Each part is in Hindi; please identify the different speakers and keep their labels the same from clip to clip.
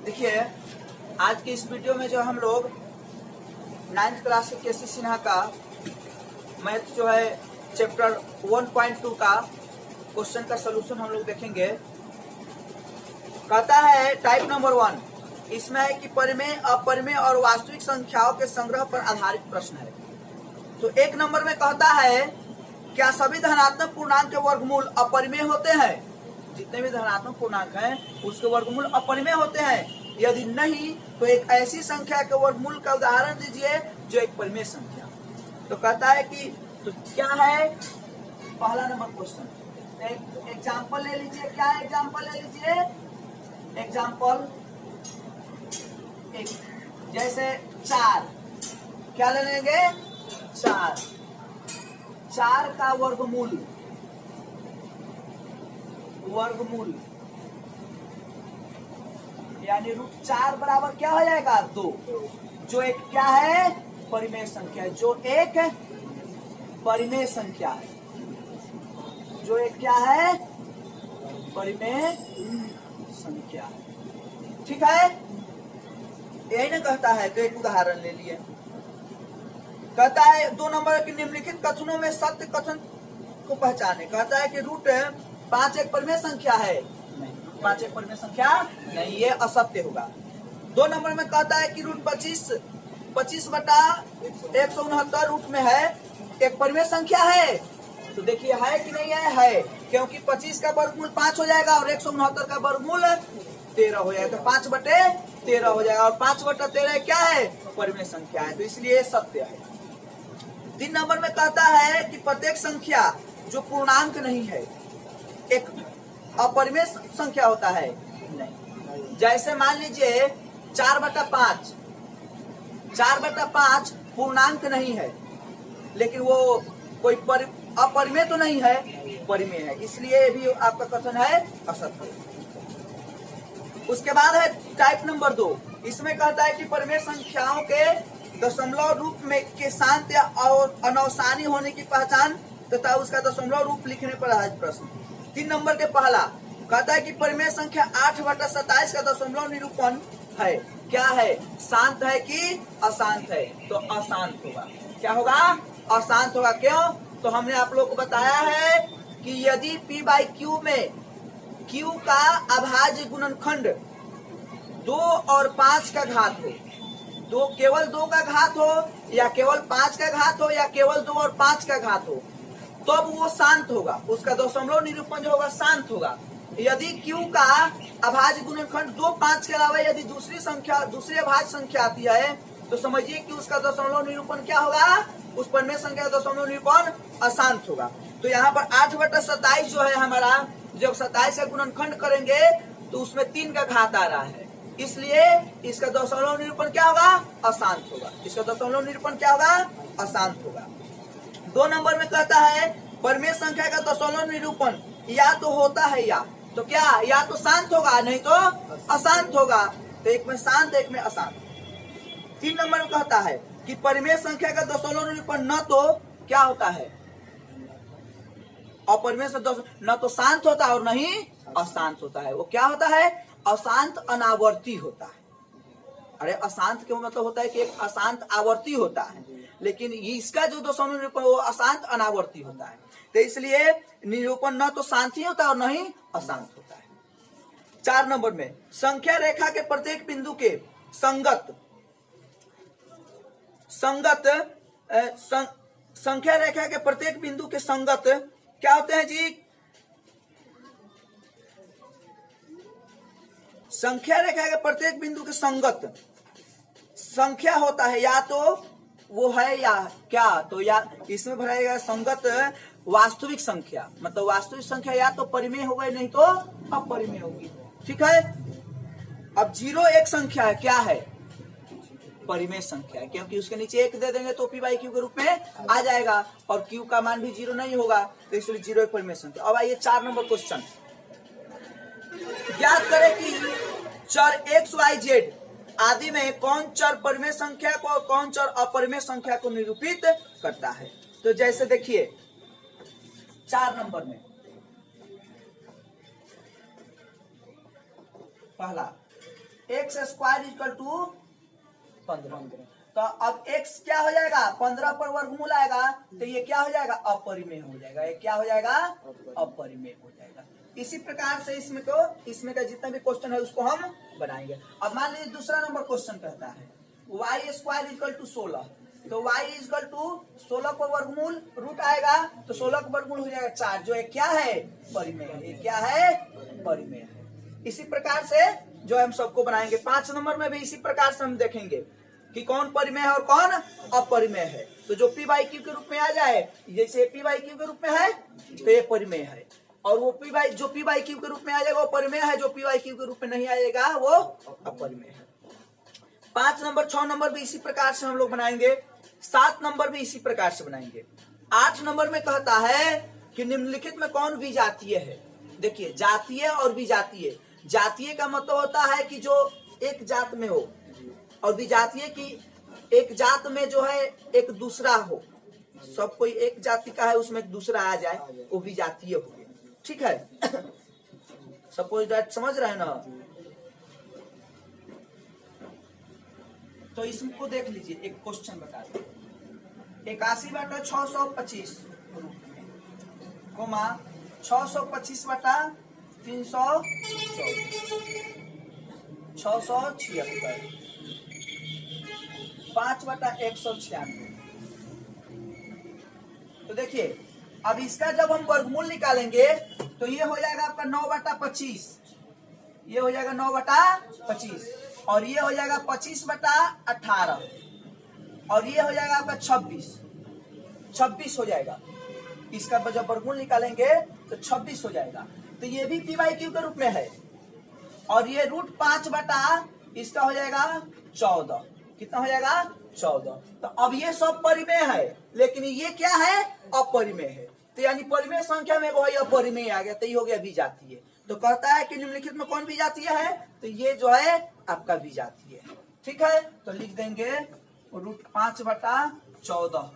Speaker 1: देखिए आज के इस वीडियो में जो हम लोग 9th क्लास के केसी सिन्हा का मैथ जो है चैप्टर 1.2 का क्वेश्चन का सलूशन हम लोग देखेंगे। कहता है टाइप नंबर 1, इसमें है कि परिमेय, अपरिमेय और वास्तविक संख्याओं के संग्रह पर आधारित प्रश्न है। तो 1 नंबर में कहता है क्या सभी धनात्मक पूर्णांक के वर्गमूल अपरिमेय होते हैं? जितने भी धनात्मक पूर्णांक हैं उसके वर्गमूल अपरिमेय होते हैं। यदि नहीं तो एक ऐसी संख्या के वर्गमूल का उदाहरण दीजिए जो एक परिमेय संख्या। तो कहता है कि तो क्या है पहला नंबर क्वेश्चन। एक एग्जांपल ले लीजिए। क्या एग्जांपल ले लीजिए? एग्जांपल एक, जैसे 4, क्या ले लेंगे? 4 का वर्गमूल यानी √4 बराबर क्या हो जाएगा? 2, जो एक क्या है? परिमेय संख्या है। जो एक परिमेय संख्या है, जो एक क्या है? परिमेय संख्या है। ठीक है, यही ना कहता है। तो एक उदाहरण ले लिए। कहता है 2 नंबर के निम्नलिखित कथनों में सत्य कथन को पहचाने। कहता है कि √5 एक परिमेय संख्या है। नहीं, 5 एक परिमेय संख्या नहीं, ये असत्य होगा। 2 नंबर में कहता है कि √25/169 रूट में है, एक परिमेय संख्या है। तो देखिए है कि नहीं है? है, क्योंकि 25 का वर्गमूल 5 हो जाएगा और 169 का वर्गमूल 13 हो जाएगा। तो 5/13 हो जाएगा और 5/13 क्या है? परिमेय संख्या है, तो इसलिए सत्य है। 3 नंबर में कहता है कि प्रत्येक संख्या जो पूर्णांक नहीं है एक अपरिमेय संख्या होता है। नहीं, जैसे मान लीजिए 4/5, 4/5 पूर्णांक नहीं है, लेकिन वो कोई अपरिमेय तो नहीं है, परिमेय है, इसलिए भी आपका कथन है असत्य। उसके बाद है टाइप नंबर 2। इसमें कहता है कि परिमेय संख्याओं के दशमलव रूप में के शांत या अनवसानी होने की पहचान तथा उसका दशमलव रूप लिखने पर आधारित प्रश्न। 3 नंबर के पहला कहता है कि परिमेय संख्या 8/27 का दशमलव निरूपण है। क्या है? शांत है कि अशांत है? तो अशांत होगा। क्या होगा? अशांत होगा। क्यों? तो हमने आप लोग को बताया है कि यदि p/q में q का अभाज्य गुणनखंड 2 और 5 का घात हो, केवल 2 का घात हो या केवल 5 का घात हो या केवल 2 और 5 का घात हो, तो अब वो शांत होगा। उसका दशमलव निरूपण जो होगा शांत होगा। यदि q का अभाज्य गुणनखंड 2, 5 के अलावा यदि दूसरी अभाज्य संख्या आती है तो समझिए कि उसका दशमलव निरूपण क्या होगा? उस परिमेय संख्या का दशमलव निरूपण अशांत होगा। तो यहाँ पर 8/27 जो है हमारा, जब 27 का गुणनखंड करेंगे तो उसमें 3 का घात आ रहा है, इसलिए इसका दशमलव निरूपण क्या होगा? अशांत होगा। इसका दशमलव निरूपण क्या होगा? अशांत होगा। 2 नंबर में कहता है परिमेय संख्या का दशमलव निरूपण या तो होता है तो क्या? या तो शांत होगा नहीं तो अशांत होगा। तो एक में शांत एक में अशांत। 3 नंबर में कहता है कि परिमेय संख्या का दशमलव निरूपण न तो क्या होता है? अपरिमेय से न तो शांत होता है और न ही अशांत होता है। वो क्या होता है? अशांत अनावर्ती होता है। अरे अशांत क्यों? मतलब होता है कि एक अशांत आवर्ती होता है, लेकिन इसका जो दशमलव निरूपण वो अशांत अनावर्ती होता है। तो इसलिए निरूपण न तो शांत ही होता है और न ही अशांत होता है। 4 नंबर में संख्या रेखा के प्रत्येक बिंदु के संख्या रेखा के प्रत्येक बिंदु के संगत क्या होते हैं जी? संख्या रेखा के प्रत्येक बिंदु के संगत संख्या होता है, या तो वो है या क्या? तो या इसमें भराएगा संगत वास्तविक संख्या। मतलब वास्तविक संख्या या तो परिमेय होगा नहीं तो अपरिमेय होगी। ठीक है। अब 0 एक संख्या है। क्या है? परिमेय संख्या है, क्योंकि उसके नीचे 1 दे देंगे तो p/q के रूप में आ जाएगा और q का मान भी 0 नहीं होगा, तो इसलिए 0 एक परिमेय संख्या। अब आइए 4 नंबर क्वेश्चन। ज्ञात करें कि चर x, y, z आदि में कौन चर परिमेय संख्या को और कौन चर अपरिमेय संख्या को निरूपित करता है। तो जैसे देखिए 4 नंबर में पहला एक्स स्क्वायर इक्वल टू 15। तो अब x क्या हो जाएगा, 15 पर वर्गमूल आएगा तो ये क्या हो जाएगा, अपरिमेय हो जाएगा। ये क्या हो जाएगा, अपरिमेय हो जाएगा। इसी प्रकार से इसमें का जितना भी क्वेश्चन है उसको हम बनाएंगे। अब मान लीजिए दूसरा नंबर क्वेश्चन कहता है y स्क्वायर इक्वल टू 16। तो y इक्वल टू 16 पर वर्गमूल रूट आएगा तो 16 का वर्गमूल हो जाएगा 4, जो है क्या है, परिमेय है। ये क्या है, परिमेय है। इसी प्रकार से जो हम सबको बनाएंगे 5 नंबर में भी इसी प्रकार से हम देखेंगे कि कौन परिमेय है और कौन अपरिमेय है। तो जो पी बाई क्यू के रूप में आ जाए, जैसे पी बाई क्यू के रूप में है तो ये परिमेय है, और वो जो पी बाई क्यू के रूप में आ जाएगा वो परिमेय है, जो पी बाई क्यू के रूप में नहीं आएगा वो अपरिमेय है। 5 नंबर 6 नंबर भी इसी प्रकार से हम लोग बनाएंगे, 7 नंबर भी इसी प्रकार से बनाएंगे। 8 नंबर में कहता है कि निम्नलिखित में कौन विजातीय है। देखिए जातीय और विजातीय, जातीय का मतलब होता है कि जो एक जात में हो, और विजातीय की एक जात में जो है एक दूसरा हो, सब कोई एक जाति का है उसमें एक दूसरा आ जाए, वो विजातीय हो गया। ठीक है, सबको समझ रहे हैं ना। तो इसको देख लीजिए, एक क्वेश्चन बता दो, 81/625 कोमा 625/324 676 5/196। तो देखिए अब इसका जब हम वर्गमूल निकालेंगे तो ये हो जाएगा आपका 9/25, ये हो जाएगा 9/25, और ये हो जाएगा 25/18, और ये हो जाएगा आपका 26 हो जाएगा। इसका जब वर्गमूल निकालेंगे तो 26 हो जाएगा। तो ये भी पी बाई क्यू के रूप में है, और ये √5 इसका हो जाएगा 14। कितना हो जाएगा, 14। तो अब ये सब परिमेय है, लेकिन ये क्या है, अपरिमेय है। तो यानी परिमेय संख्या में वही अपरिमेय आ गया, तो ये हो गया विजातीय। तो कहता है कि निम्नलिखित में कौन विजातीय है, तो ये जो है आपका विजातीय है। ठीक है, तो लिख देंगे √5/14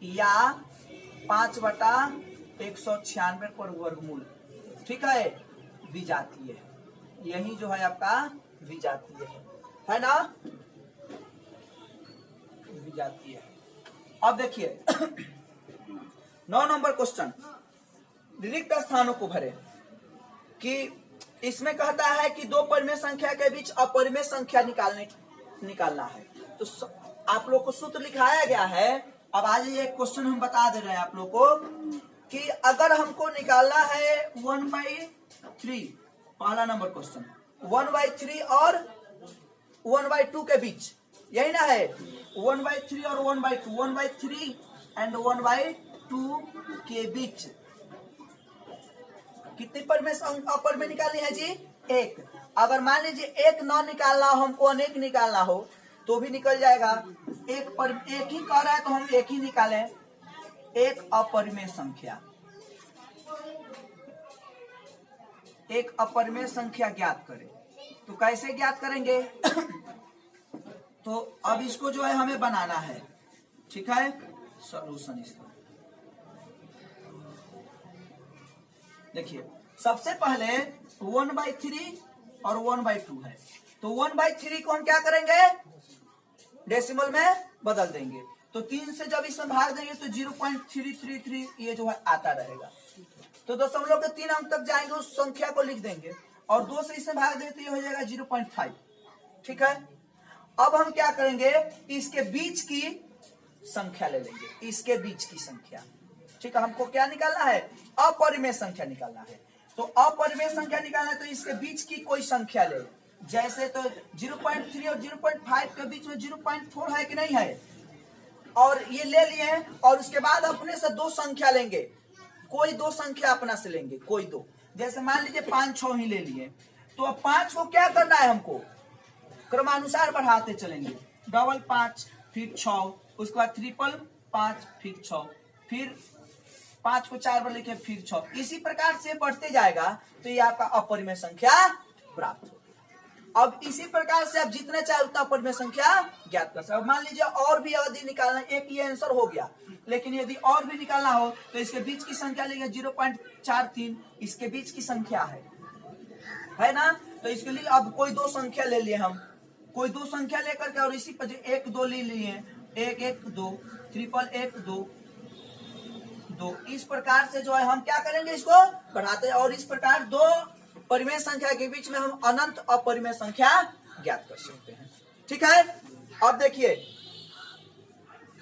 Speaker 1: या 5/196 पर वर्गमूल। ठीक है, विजातीय है, यही जो है आपका विजातीय है ना, विजातीय है। अब देखिए 9 नंबर क्वेश्चन, रिक्त स्थानों को भरे। कि इसमें कहता है कि दो परिमेय संख्या के बीच अपरिमेय संख्या निकालना है। तो आप लोग को सूत्र लिखाया गया है। अब आज ये क्वेश्चन हम बता दे रहे हैं आप लोग को कि अगर हमको निकालना है 1/3, पहला नंबर क्वेश्चन 1/3 और 1/2 के बीच, यही ना है, 1/3 और 1/2, 1/3 एंड 1/2 के बीच कितनी अपरिमेय निकालनी है जी, एक। अगर मान लीजिए एक न निकालना हो, हमको अनेक निकालना हो तो भी निकल जाएगा। एक ही कह रहा है तो हम एक ही निकालें, एक अपरिमेय संख्या, एक अपरिमेय संख्या ज्ञात करें। तो कैसे ज्ञात करेंगे तो अब इसको जो है हमें बनाना है। ठीक है, सॉल्यूशन इसका देखिए, सबसे पहले 1/3 और 1/2 है। तो 1/3 को हम क्या करेंगे, डेसिमल में बदल देंगे। तो 3 से जब इसमें भाग देंगे तो 0.333 ये जो है आता रहेगा। तो दशमलव के 3 अंक तक जाएंगे, उस संख्या को लिख देंगे, और 2 से इसमें भाग देंगे तो ये हो जाएगा 0.5। ठीक है, अब हम क्या करेंगे, इसके बीच की संख्या ले लेंगे, इसके बीच की संख्या। ठीक है, हमको क्या निकालना है, अपरिमेय संख्या निकालना है। तो अपरिमेय संख्या निकालना है तो इसके बीच की कोई संख्या ले। जैसे तो 0.3 और 0.5 के बीच में 0.4 है कि नहीं है, और ये ले लिए, और उसके बाद अपने से 2 संख्या लेंगे, कोई 2 संख्या अपना से लेंगे, कोई 2। जैसे मान लीजिए 5, 6 ही ले लिए, तो अब 5 को क्या करना है, हमको क्रमानुसार बढ़ाते चलेंगे। 5 फिर 6, उसके बाद 5 फिर 6, फिर 5 को 4 बार लिखे फिर 6, इसी प्रकार से बढ़ते जाएगा। तो ये आपका अपरिमेय संख्या प्राप्त हो। अब इसी प्रकार से आप जितने चाहे उतना अपरिमेय संख्या ज्ञात कर सकते। अब मान लीजिए और भी यदि निकालना, एक ये आंसर हो गया, लेकिन यदि और भी निकालना हो तो इसके बीच की संख्या लेंगे 0.43, इसके बीच की संख्या है ना। तो इसके लिए अब कोई दो संख्या ले लिए हम, कोई दो संख्या लेकर के और इसी पर 1 2 ले लिए, 1 1 2 ट्रिपल 1 2 2। इस प्रकार से जो है हम क्या करेंगे, इसको बढ़ाते हैं और इस प्रकार दो परिमेय संख्या के बीच में हम अनंत अपरिमेय संख्या ज्ञात कर सकते हैं। ठीक है। अब देखिए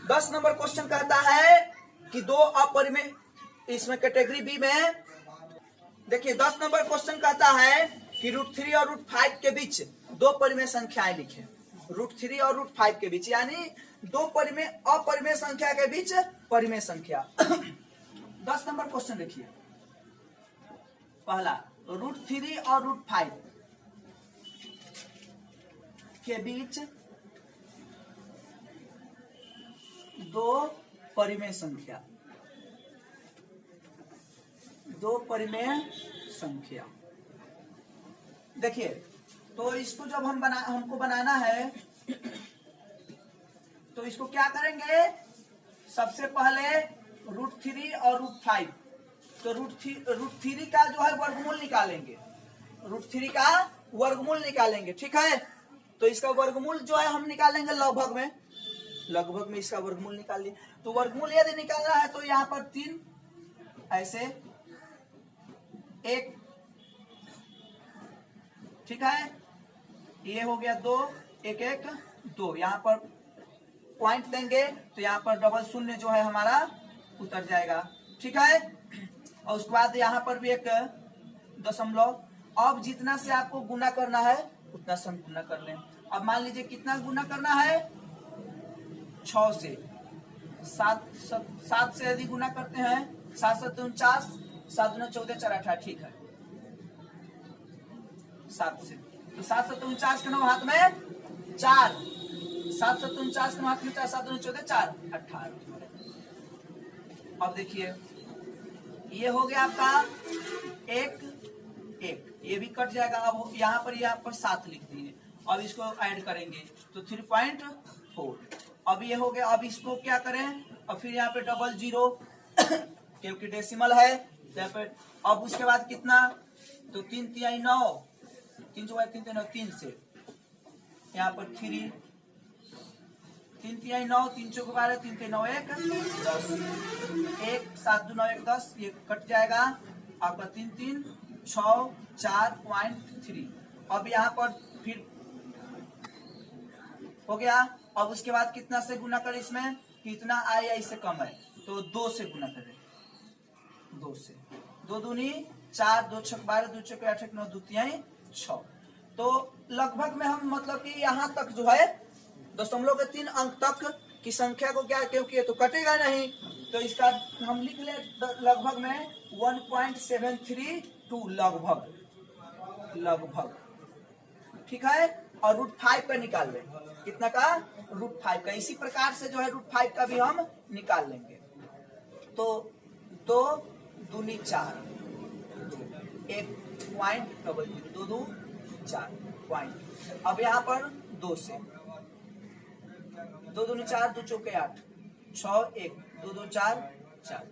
Speaker 1: 10 नंबर क्वेश्चन कहता है कि दो अपरिमेय, इसमें कैटेगरी बी में देखिए 10 नंबर क्वेश्चन कहता है कि √3 और √5 के बीच दो परिमेय संख्याएं लिखें। √3 और √5 के बीच यानी दो परिमेय अपरिमेय संख्या के बीच परिमेय संख्या। 10 नंबर क्वेश्चन देखिए, पहला √3 और √5 के बीच दो परिमेय संख्या, दो परिमेय संख्या। देखिए तो इसको जब हमको बनाना है तो इसको क्या करेंगे, सबसे पहले √3 और √5, तो √3 का जो है वर्गमूल निकालेंगे, √3 का वर्गमूल निकालेंगे। ठीक है। तो इसका वर्गमूल जो है हम निकालेंगे लगभग में इसका वर्गमूल निकाल लिए। तो वर्गमूल यदि निकालना है तो यहाँ पर 3 ऐसे 1, ठीक है, ये हो गया 2 1 1 2, यहाँ पर पॉइंट देंगे तो यहाँ पर डबल शून्य जो है हमारा उतर जाएगा। ठीक है। और उसके बाद यहाँ पर भी एक दशमलव। अब जितना से आपको गुना करना है उतना से हम गुना कर लें। अब मान लीजिए कितना गुना करना है, 6 से 7 से यदि गुना करते हैं 7 7 49, 7 दूना 14 4 18, ठीक है 7 से, तो 7 7 49 के 9 हाथ में 4, 7 7 49 के 9 हाथ में 4, 7 दूना 14 4 18। अब देखिए ये हो गया आपका 1 1, ये भी कट जाएगा। अब यहाँ पर 7 लिख दिए, अब इसको ऐड करेंगे तो 3.4। अब ये हो गया। अब इसको क्या करें, और फिर यहाँ पे डबल 0 क्योंकि डेसिमल है यहाँ पे। अब उसके बाद कितना, तो 3 3 9, 3 4 3 9, 3 से यहाँ पर 3 3 3 9, 3 4 12, 3 3 9 1 10, 1 7 2 9 1 10, ये कट जाएगा आपका 3 3 6 4.3। अब यहाँ पर फिर हो गया। अब उसके बाद कितना से गुना करें, इसमें कितना आए या इससे कम है तो 2 से गुना करें, 2 से, 2 दूनी 4, 2 छक 12, 2 छक 8, 9 2 3 6। तो लगभग में हम मतलब कि यहाँ तक जो है दशमलव के 3 अंक तक की संख्या को क्या, क्योंकि ये तो कटेगा नहीं तो इसका हम लिख ले लगभग में 1.732 लगभग। ठीक है। और √5 का निकाल लें, कितना का, √5 का। इसी प्रकार से जो है √5 का भी हम निकाल लेंगे। तो 2 दूनी 4, 1.00, 2 2 4 पॉइंट। अब यहाँ पर 2 से, 2 दूनी 4, 2 चौके 8, 6 1, 2 2 4 4।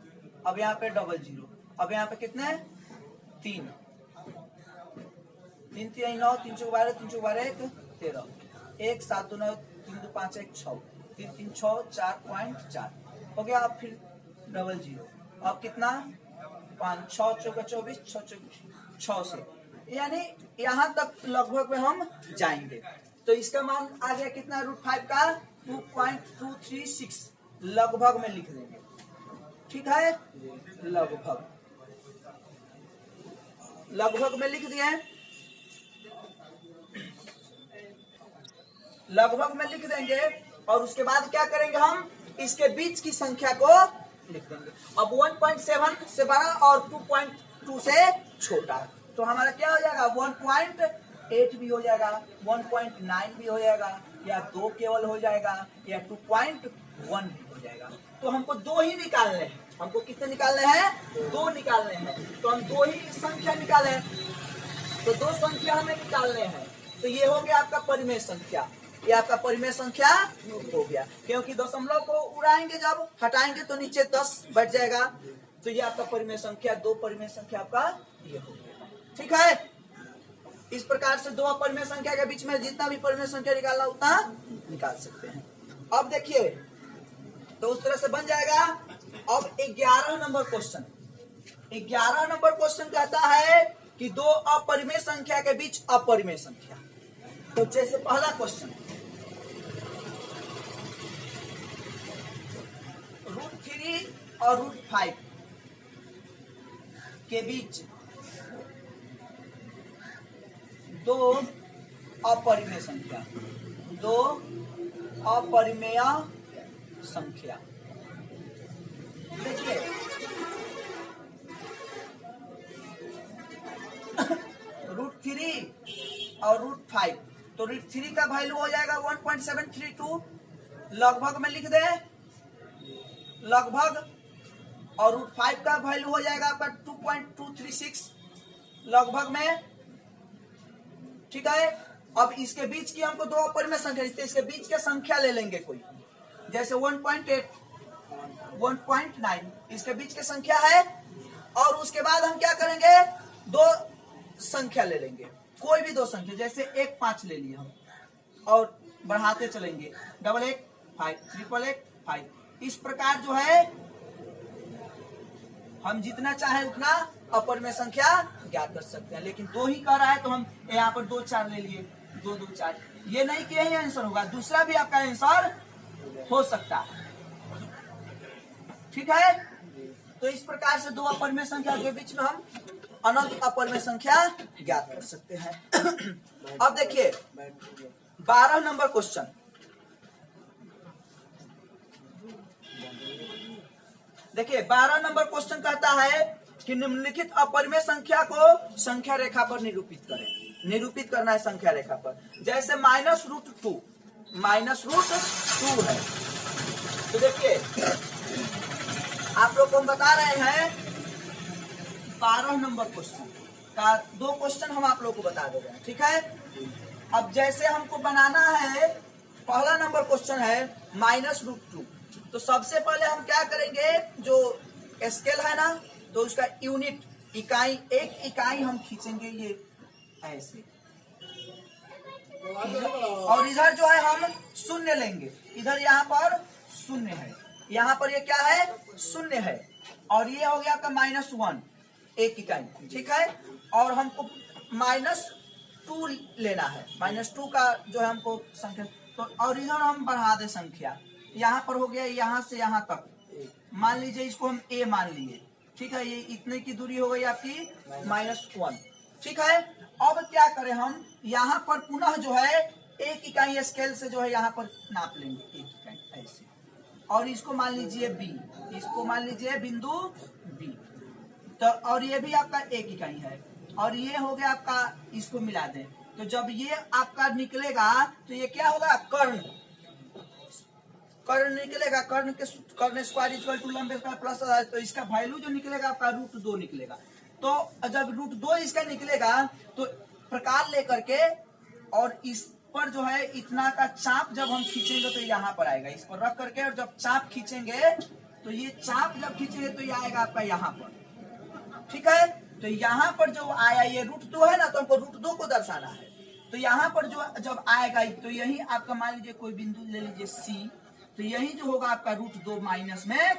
Speaker 1: अब यहाँ पे डबल 0। अब यहाँ पे कितने, 3 3 3 9, 3 4 12, 3 4 12 1 13, 1 7 2 9, 3 2 5 1 6, 3 3 6 4.4 हो गया। अब फिर डबल 0। अब कितना, 5 6 चौका 24, 6 से, यानी यहाँ तक लगभग में हम जाएंगे। तो इसका मान आ गया कितना, √5 का 2.236 लगभग में लिख देंगे। ठीक है, लगभग में लिख दिए, लगभग में लिख देंगे। और उसके बाद क्या करेंगे, हम इसके बीच की संख्या को लिख देंगे। अब 1.7 से बड़ा और 2.2 से छोटा, तो हमारा क्या हो जाएगा, 1.8 भी हो जाएगा, 1.9 भी हो जाएगा, या 2 केवल हो जाएगा, या 2.1 भी हो जाएगा। तो हमको 2 ही निकालने हैं। हमको कितने निकालने हैं, 2 निकालने हैं। तो हम 2 ही संख्या निकाले, तो 2 संख्या हमें निकालने हैं। तो ये हो गया आपका परिमेय संख्या, ये आपका परिमेय संख्या हो गया। क्योंकि दशमलव को उड़ाएंगे, जब हटाएंगे तो नीचे 10 बैठ जाएगा। तो ये आपका परिमेय संख्या, 2 परिमेय संख्या आपका ये हो गया। ठीक है, इस प्रकार से दो अपरिमेय संख्या के बीच में जितना भी परिमेय संख्या निकालना उतना निकाल सकते हैं। अब देखिए तो उस तरह से बन जाएगा। अब 11 नंबर क्वेश्चन, 11 नंबर क्वेश्चन कहता है कि दो अपरिमेय संख्या के बीच अपरिमेय संख्या। तो जैसे पहला क्वेश्चन √3 और √5 के बीच दो अपरिमेय संख्या, दो अपरिमेय संख्या। देखिए √3 और √5, तो √3 का वैल्यू हो जाएगा 1.732 लगभग में लिख दे लगभग, और √5 का वैल्यू हो जाएगा आपका 2.236 लगभग में। ठीक है, अब इसके बीच की हमको दो अपरिमेय संख्या, इसके बीच के संख्या ले लेंगे कोई, जैसे 1.8 1.9 इसके बीच की संख्या है, और उसके बाद हम क्या करेंगे, दो संख्या ले लेंगे, कोई भी दो संख्या, जैसे 1 5 ले लिए हम और बढ़ाते चलेंगे 1 1 5 1 1 5। इस प्रकार जो है हम जितना चाहे उतना अपरिमेय संख्या ज्ञात कर सकते हैं। लेकिन दो ही कर रहा है तो हम यहाँ पर 2 4 ले लिए, 2 2 4, ये नहीं कि यही आंसर होगा, दूसरा भी आपका आंसर हो सकता है। ठीक है, तो इस प्रकार से दो अपरिमेय संख्या के बीच में हम अनंत अपरिमेय संख्या ज्ञात कर सकते हैं। अब देखिए 12 नंबर क्वेश्चन, देखिए 12 नंबर क्वेश्चन कहता है कि निम्नलिखित अपरिमेय संख्या को संख्या रेखा पर निरूपित करें। निरूपित करना है संख्या रेखा पर, जैसे -√2 है। तो देखिए आप लोग को हम बता रहे हैं 12 नंबर क्वेश्चन का दो क्वेश्चन हम आप लोग को बता दे रहे हैं। ठीक है, अब जैसे हमको बनाना है, पहला नंबर क्वेश्चन है -√2, तो सबसे पहले हम क्या करेंगे, जो स्केल है ना, तो उसका यूनिट इकाई, एक इकाई हम खींचेंगे ये ऐसे, और इधर जो है हम शून्य लेंगे, इधर यहाँ पर शून्य है, यहाँ पर ये क्या है, शून्य है, और ये हो गया आपका -1 एक इकाई। ठीक है, और हमको -2 लेना है, -2 का जो है हमको संख्या, तो और इधर हम बढ़ा दे संख्या, यहाँ पर हो गया यहाँ से यहाँ तक, मान लीजिए इसको हम a मान लिए। ठीक है, ये इतने की दूरी हो गई आपकी -1। ठीक है, अब क्या करें हम, यहाँ पर पुनः जो है एक इकाई स्केल से जो है यहाँ पर नाप लेंगे, एक इकाई ऐसे, और इसको मान लीजिए b, इसको मान लीजिए बिंदु b, तो और ये भी आपका एक इकाई है, और ये हो गया आपका, इसको मिला दें, तो जब ये आपका निकलेगा तो ये क्या होगा, कर्ण निकलेगा, कर्ण स्क्वायर इक्वल टू लंबे स्क्वायर प्लस, तो इसका वैल्यू जो निकलेगा आपका √2 निकलेगा। तो जब √2 इसका निकलेगा तो प्रकार लेकर के, और इस पर जो है इतना का चाप जब हम खींचेंगे तो यहाँ पर आएगा, इस पर रख करके, और जब चाप खींचेंगे तो ये चाप जब खींचेंगे तो ये आएगा आपका यहाँ पर। ठीक है, तो यहाँ पर जो आया ये √2 है ना, तो हमको √2 को दर्शाना है, तो यहाँ पर जो जब आएगा तो यही आपका, मान लीजिए कोई बिंदु ले लीजिए C, तो यही जो होगा आपका √2 माइनस में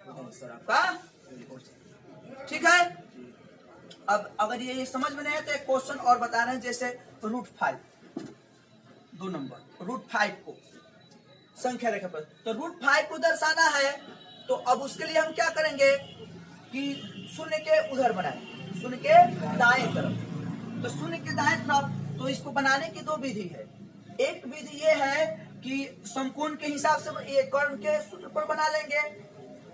Speaker 1: आपका। ठीक है, अब अगर ये समझ में नहीं है तो एक क्वेश्चन और बता रहे हैं, जैसे √5, 2 नंबर √5 को संख्या रेखा पर, तो √5 को दर्शाना है, तो अब उसके लिए हम क्या करेंगे कि शून्य के उधर बनाए, शून्य के दाएं तरफ, तो शून्य के दाएं तरफ, तो इसको बनाने की दो विधि है। एक विधि ये है कि समकोण के हिसाब से ये कर्ण के सूत्र पर बना लेंगे,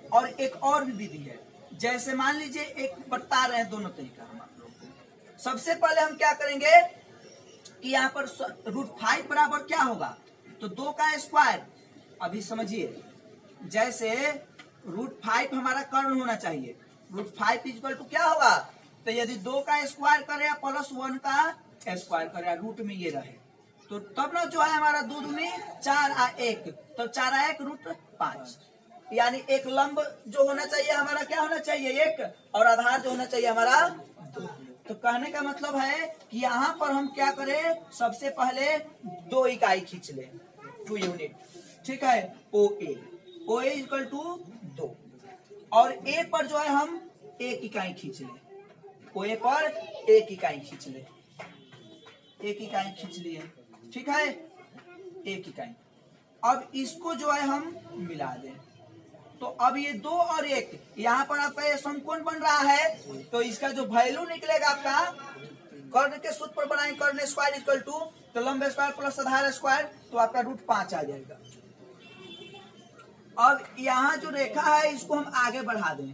Speaker 1: और एक और भी विधि है, जैसे मान लीजिए एक बता रहे हैं, दोनों तरीका हम आप लोगों को। सबसे पहले हम क्या करेंगे कि यहाँ पर √5 बराबर क्या होगा, तो 2 का स्क्वायर, अभी समझिए, जैसे √5 हमारा कर्ण होना चाहिए, √5 इक्वल टू क्या होगा, तो यदि 2 का स्क्वायर करे प्लस 1 का स्क्वायर करे, रूट में ये रहे, तो तब ना जो है हमारा 2 दूनी 4 आ 1, तो 4 आ 1 √5, यानी एक लंब जो होना चाहिए हमारा क्या होना चाहिए 1, और आधार जो होना चाहिए हमारा 2। तो कहने का मतलब है कि यहाँ पर हम क्या करें, सबसे पहले 2 इकाई खींच लें, 2 यूनिट, ठीक है। ओ ए इक्वल टू 2, और ए पर जो है हम 1 इकाई खींच लें, ओ ए पर 1 इकाई खींच लें, 1 इकाई खींच लिए, ठीक है, 1 इकाई। अब इसको जो है हम मिला दें, तो अब ये 2 और 1, यहाँ पर आपका ये समकोण बन रहा है, तो इसका जो वैल्यू निकलेगा आपका, कर्ण के सूत्र पर बनाएंगे, कर्ण स्क्वायर इक्वल टू, तो लंब स्क्वायर प्लस आधार स्क्वायर, तो आपका √5 आ जाएगा। अब यहाँ जो रेखा है इसको हम आगे बढ़ा दें,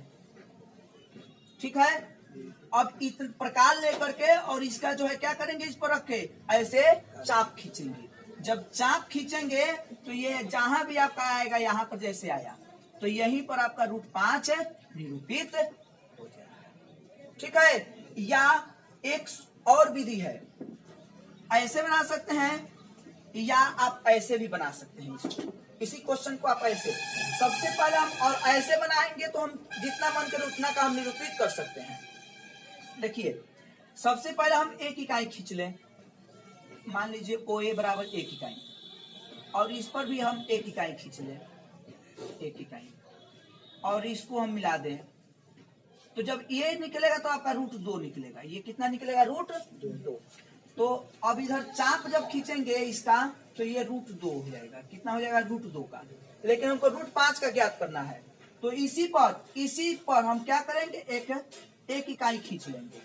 Speaker 1: ठीक है। अब इस प्रकार लेकर के और इसका जो है क्या करेंगे, इस पर रख के ऐसे चाप खींचेंगे। जब चाप खींचेंगे तो ये जहां भी आपका आएगा, यहाँ पर जैसे आया, तो यहीं पर आपका √5 निरूपित हो जाएगा, ठीक है। या एक और विधि है, ऐसे बना सकते हैं, या आप ऐसे भी बना सकते हैं इसको, इसी क्वेश्चन को आप ऐसे, सबसे पहले हम और ऐसे बनाएंगे तो हम जितना मन करे उतना का हम निरूपित कर सकते हैं। देखिए, सबसे पहले हम 1 इकाई खींच लें, मान लीजिए ओ ए बराबर 1 इकाई, और इस पर भी हम 1 इकाई खींच लें, 1 इकाई, और इसको हम मिला दें, तो जब ये निकलेगा तो आपका √2 निकलेगा। ये कितना निकलेगा, √2। तो अब इधर चाप जब खींचेंगे इसका, तो ये √2 हो जाएगा। कितना हो जाएगा, √2 का, लेकिन हमको √5 का ज्ञात करना है, तो इसी पर हम क्या करेंगे, एक इकाई खींच लेंगे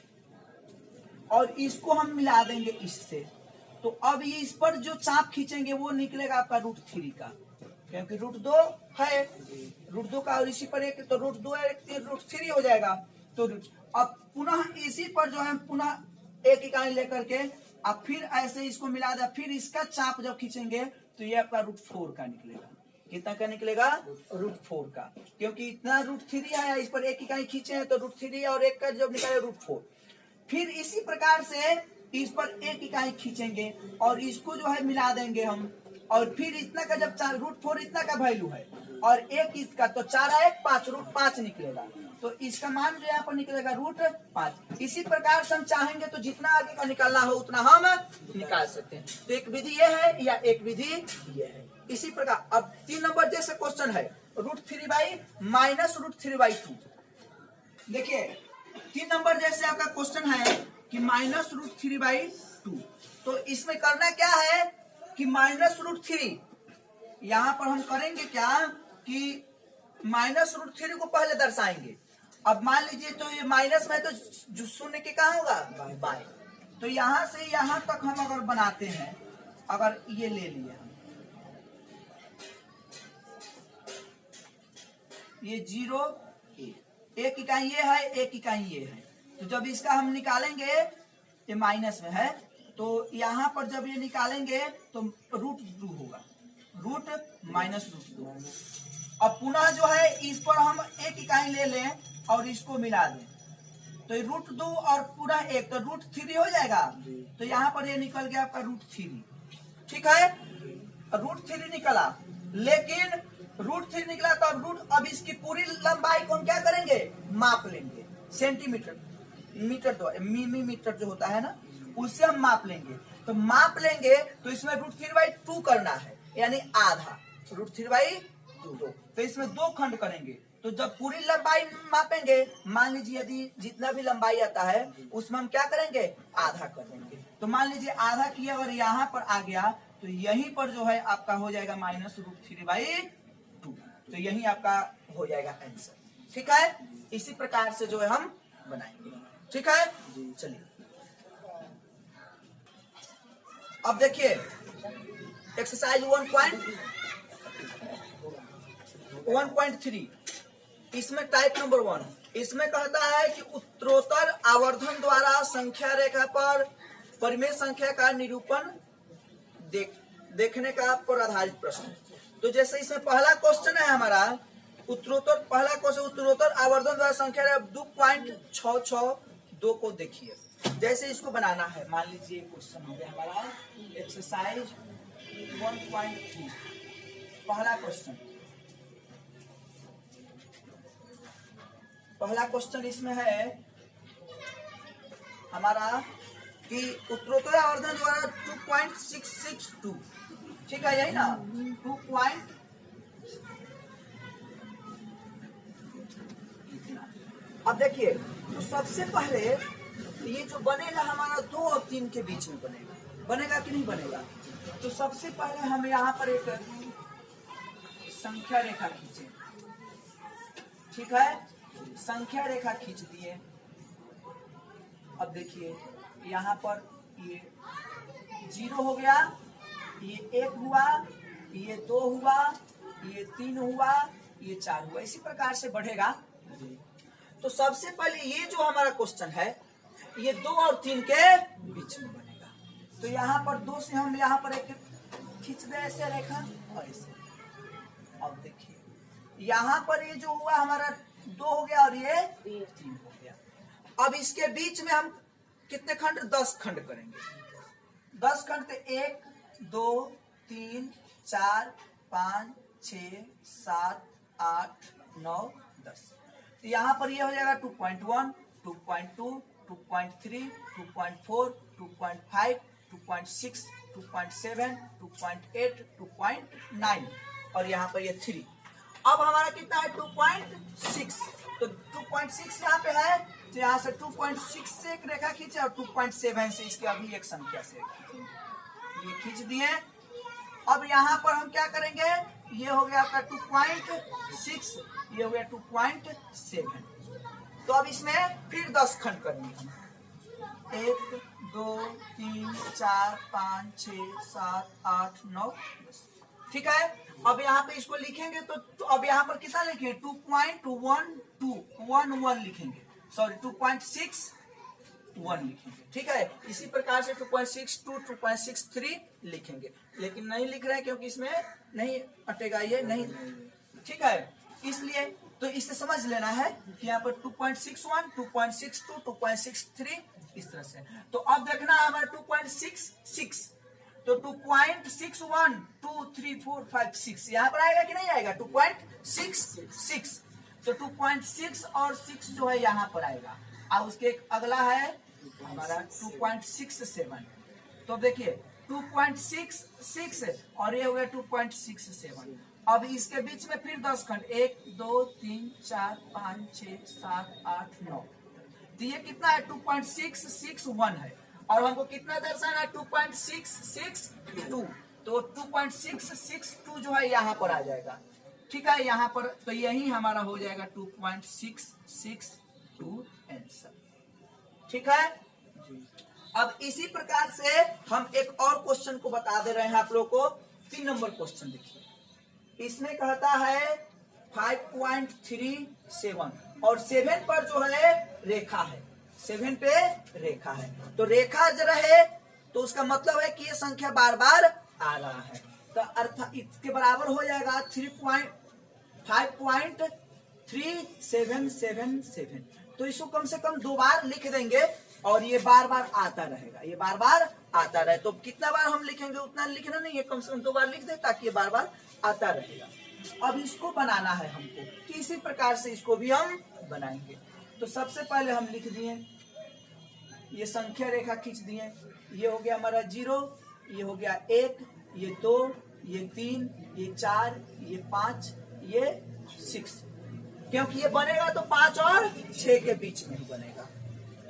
Speaker 1: और इसको हम मिला देंगे इससे, तो अब ये इस पर जो चाप खींचेंगे वो निकलेगा आपका √3 का, क्योंकि √2 है, √2 का, और इसी पर एक, तो √2 है, √3 हो जाएगा। तो अब पुनः इसी पर जो है पुनः 1 इकाई लेकर के अब फिर ऐसे इसको मिला दे, फिर इसका चाप जब खींचेंगे तो ये आपका √4 का निकलेगा। कितना का निकलेगा, √4 का, क्योंकि इतना √3 आया, इस पर 1 इकाई खींचे हैं तो √3, और 1 का जब निकले √4। फिर इसी प्रकार से इस पर 1 इकाई खींचेंगे और इसको जो है मिला देंगे हम, और फिर इतना का जब √4 इतना का वैल्यू है और 1 इसका, तो 4 1 5, √5 निकलेगा, तो इसका मान जो यहाँ पर निकलेगा √5। इसी प्रकार से हम चाहेंगे तो जितना आगे का निकालना हो उतना हम निकाल सकते हैं। तो एक विधि ये है या एक विधि ये है। इसी प्रकार अब 3 नंबर जैसे क्वेश्चन है, √3 माइनस √3/2। देखिए 3 नंबर जैसे आपका क्वेश्चन है कि माइनस √3/2, तो इसमें करना क्या है कि माइनस √3, यहाँ पर हम करेंगे क्या कि माइनस √3 को पहले दर्शाएंगे। अब मान लीजिए तो ये माइनस में, तो जो शून्य के कहाँ होगा, बाएं, तो यहां से यहां तक हम अगर बनाते हैं, अगर ये ले लिए हम, ये 0 1 इकाई ये है, 1 इकाई ये है, तो जब इसका हम निकालेंगे, ये माइनस में है, तो यहाँ पर जब ये निकालेंगे तो √2 होगा, -√2। अब पुनः जो है इस पर हम 1 इकाई ले लें और इसको मिला दें, तो √2 और पुनः 1, तो √3 हो जाएगा। तो यहाँ पर ये निकल गया आपका √3, ठीक है, √3 निकला, लेकिन √3 निकला तो अब इसकी पूरी लंबाई को हम क्या करेंगे, माप लेंगे, सेंटीमीटर, मीटर तो मिलीमीटर जो होता है ना, उससे हम माप लेंगे। तो माप लेंगे तो इसमें √3/2 करना है, यानी आधा, √3/2, तो इसमें 2 खंड करेंगे। तो जब पूरी लंबाई मापेंगे, मान लीजिए यदि जितना भी लंबाई आता है उसमें हम क्या करेंगे, आधा कर देंगे। तो मान लीजिए आधा किया और यहाँ पर आ गया, तो यहीं पर जो है आपका हो जाएगा -√3/2, तो यही आपका हो जाएगा आंसर, ठीक है। इसी प्रकार से जो है हम बनाएंगे, ठीक है। चलिए अब देखिए एक्सरसाइज 1.3, इसमें टाइप नंबर 1, इसमें कहता है कि उत्तरोत्तर आवर्धन द्वारा संख्या रेखा पर परिमेय संख्या का निरूपण देखने का पर आधारित प्रश्न। तो जैसे इसमें पहला क्वेश्चन है हमारा, पहला क्वेश्चन उत्तरोत्तर आवर्धन द्वारा संख्या 2.662 को देखिए। जैसे इसको बनाना है, मान लीजिए क्वेश्चन हो गया हमारा एक्सरसाइज 1.3, पहला क्वेश्चन इसमें है, हमारा कि उत्तरोत्तर आवर्धन द्वारा 2.662, ठीक है, यही ना 2 पॉइंट। अब देखिए, तो सबसे पहले ये जो बनेगा हमारा 2 और 3 के बीच में बनेगा कि नहीं बनेगा। तो सबसे पहले हम यहाँ पर एक संख्या रेखा खींचे, ठीक है, संख्या रेखा खींच दिए। अब देखिए यहाँ पर ये 0 हो गया, ये 1 हुआ, ये 2 हुआ, ये 3 हुआ, ये 4 हुआ, इसी प्रकार से बढ़ेगा। तो सबसे पहले ये जो हमारा क्वेश्चन है ये 2 और 3 के बीच में बनेगा। तो यहाँ पर 2 से हम यहाँ पर एक खींच दे ऐसे रेखा और ऐसे। अब देखिए यहाँ पर ये जो हुआ हमारा 2 हो गया और ये 3 हो गया। अब इसके बीच में हम कितने खंड, 10 खंड करेंगे। 10 खंड तो 1 2 3 4 5 6 7 8 9 10। तो यहाँ पर ये हो जाएगा 2.1 2.2 2.3 2.4 2.5 2.6 2.7 2.8 2.9 और यहाँ पर ये 3। अब हमारा कितना है 2.6। तो 2.6 यहाँ पे है, तो यहाँ से 2.6 से एक रेखा खींचे और 2.7 से इसके अभी एक संख्या से ये खींच दिए। अब यहाँ पर हम क्या करेंगे, ये हो गया आपका 2.6, ये हो गया 2.7। तो अब इसमें फिर 10 खंड करेंगे हम, 1 2 3 4 5 6 7 8 9 10, ठीक है। अब यहाँ पे इसको लिखेंगे तो अब यहाँ पर कितना लिखेंगे 2.11 लिखेंगे, सॉरी 2.61 लिखेंगे, ठीक है। इसी प्रकार से 2.62 2.63 लिखेंगे, लेकिन नहीं लिख रहे हैं क्योंकि इसमें नहीं अटेगा, ये नहीं, ठीक है। इसलिए तो इससे समझ लेना है कि यहाँ पर 2.61 2.62 2.63 इस तरह से। तो अब देखना है हमारा 2.66, तो 2.61 2 3 4 5 6 यहाँ पर आएगा कि नहीं आएगा 2.66। तो 2.6 और 6 जो है यहाँ पर आएगा, और उसके एक अगला है हमारा 2.67। तो देखिए 2.66 और ये हो गया 2.67। अब इसके बीच में फिर 10 खंड, 1 2 3 4 5 6 7 8 9। तो ये कितना है 2.661 है, और हमको कितना दर्शाना है 2.662। तो 2.662 जो है यहाँ पर आ जाएगा, ठीक है, यहाँ पर। तो यही हमारा हो जाएगा 2.662 आंसर, ठीक है। अब इसी प्रकार से हम एक और क्वेश्चन को बता दे रहे हैं आप लोग को। 3 नंबर क्वेश्चन देखिए, इसमें कहता है 5.37 और 7 पर जो है रेखा है, 7 पे रेखा है। तो रेखा जब रहे तो उसका मतलब है कि ये संख्या बार बार आ रहा है, तो अर्थात इसके बराबर हो जाएगा 5.3777। तो इसको कम से कम 2 बार लिख देंगे और ये बार बार आता रहेगा, ये बार बार आता रहे। तो कितना बार हम लिखेंगे उतना लिखना नहीं है, कम से कम 2 बार लिख दे ताकि ये बार बार आता रहेगा। अब इसको बनाना है हमको, किसी प्रकार से इसको भी हम बनाएंगे। तो सबसे पहले हम लिख दिए, ये संख्या रेखा खींच दिए। ये हो गया हमारा 0, ये हो गया 1, ये 2, ये 3, ये 4, ये 5, ये 6। क्योंकि ये बनेगा तो 5 और 6 के बीच में ही बनेगा।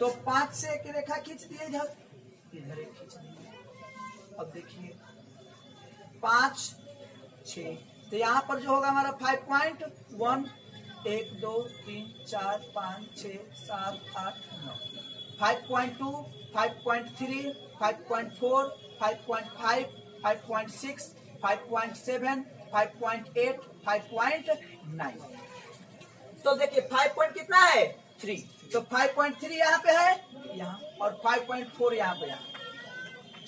Speaker 1: तो 5 से एक रेखा खींच दिए, इधर एक खींच दिए। अब देखिए 5 6, तो यहाँ पर जो होगा हमारा 5.1 1 2 3 4 5 6 7 8 9, 5.2 5.3 5.4 5.5 5.6 5.7 5.8 5.9। तो देखिए 5 पॉइंट कितना है 3, तो 5.3 यहाँ पे है यहाँ, और 5.4 यहाँ पे यहाँ,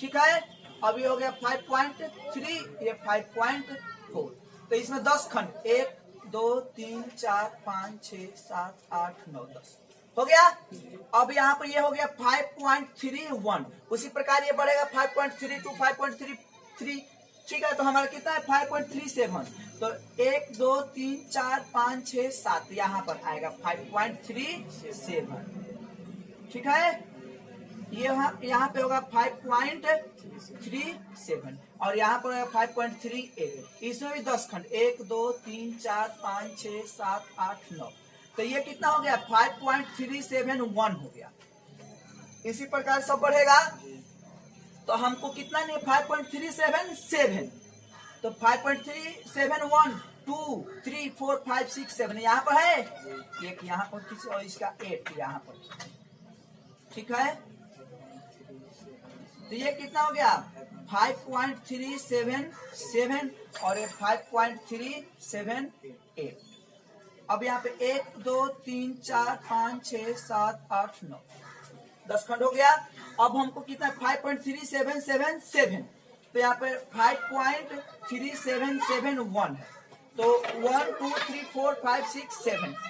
Speaker 1: ठीक है। अब ये हो गया 5.3, ये 5.4। तो इसमें 10 खंड, 1 2 3 4 5 6 7 8 9 10 हो गया। अब यहाँ पर ये हो गया 5.31। उसी प्रकार ये बढ़ेगा 5.32 5.33, ठीक है। तो हमारा कितना है 5.37। तो 1 2 3 4 5 6 7 यहाँ पर आएगा 5.37, ठीक है। ये यहाँ पे होगा 5.37 और यहाँ पर 5.38। इसमें भी 10 खंड, 1 2 3 4 5 6 7 8 9। तो ये कितना हो गया? 5.371 हो गया। इसी प्रकार सब बढ़ेगा तो हमको कितना नहीं, 5.377। तो 5.371 2 3 4 5 6 7 यहाँ पर है एक, यहाँ पर किसी और इसका 8 यहाँ पर, ठीक है। तो ये कितना हो गया? 5.377 और ये 5.378। अब यहाँ पे 1 2 3 4 5 6 7 8 9 10 खंड हो गया। अब हमको कितना? 5.3777। तो यहाँ पे 5.3771 है। तो 1 2 3 4 5 6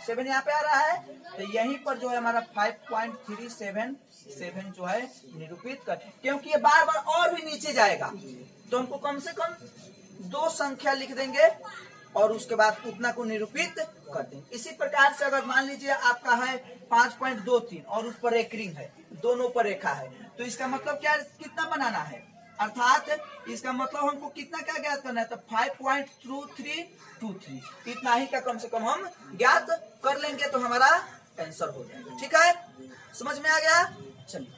Speaker 1: 7 यहाँ पे आ रहा है। तो यहीं पर जो है हमारा 5.377 जो है निरूपित कर, क्योंकि ये बार बार और भी नीचे जाएगा तो हमको कम से कम 2 संख्या लिख देंगे और उसके बाद उतना को निरूपित कर देंगे। इसी प्रकार से अगर मान लीजिए आपका है 5.23 और उस पर एक रिंग है, दोनों पर रेखा है, तो इसका मतलब क्या, कितना बनाना है? अर्थात इसका मतलब हमको कितना क्या ज्ञात करना है? तो 5.2323 इतना ही का कम से कम हम ज्ञात कर लेंगे तो हमारा आंसर हो जाएगा। ठीक है, समझ में आ गया? चलिए।